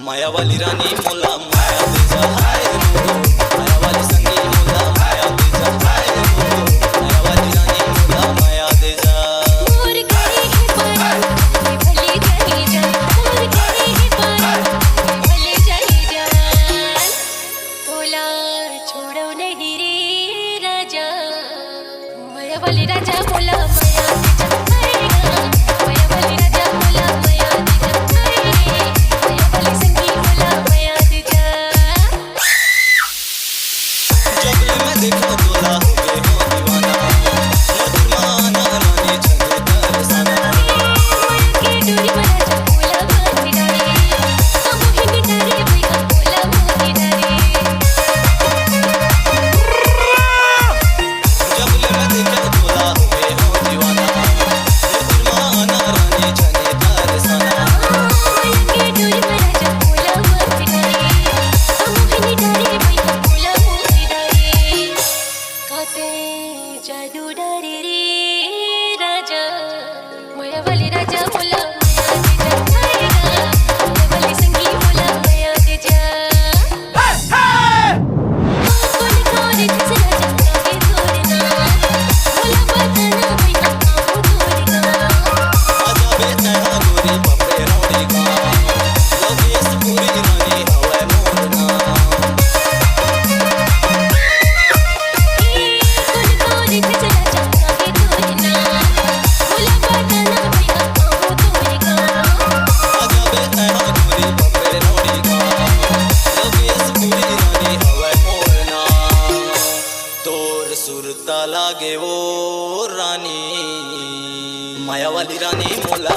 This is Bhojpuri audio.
माया वाली रानी मोला माया दे जा हाय रो, माया वाली संगी मोला माया दे जा हाय रो, माया वाली रानी मोला माया दे जा। मोर करे है पार भले जाई जान, मोर करे है पार भले जाई जान, तोला छोड़ो नहीं रे राजा, माया वाली राजा मोला माया दे जा हाय गा, माया वाली राजा मोला माया दे जा हाय रे, माया वाली संगी मोला माया दे जा। जब मैं देखो तोला हो गए हो दीवाना, मधुर माना रानी छंगे तरसाना। के डोरी बना जा मोला बांधी डारे, हम ही डारे भैया मोला मोती डारे। जब मैं देखो तोला हो गए हो दीवाना, मधुर माना रानी छंगे तरसाना। के डोरी बना जा मोला बांधी डारे, हम ही डारे भैया मोला मोती डारे। काते जादू डारे रे राजा, माया वाली राजा मोला माया दे जा हाय गा, माया वाली संगी मोला माया दे जा। कौन करे जिस राजा के तोड़ना, मोला बताना भैया काहू तोड़ना। आजा बेतहा गोरी पपड़े रौड़ी का, लोकेश पूरी रानी हवा मोरना। कौन करे जिस राजा के तोड़ना, मोला बताना भैया काहू तोड़ना। आजा बेतहा गोरी पपड़े रौड़ी का, लोकेश पूरी रानी हवा मोरना। तोर सुरता लागे वो रानी, माया वाली रानी मोला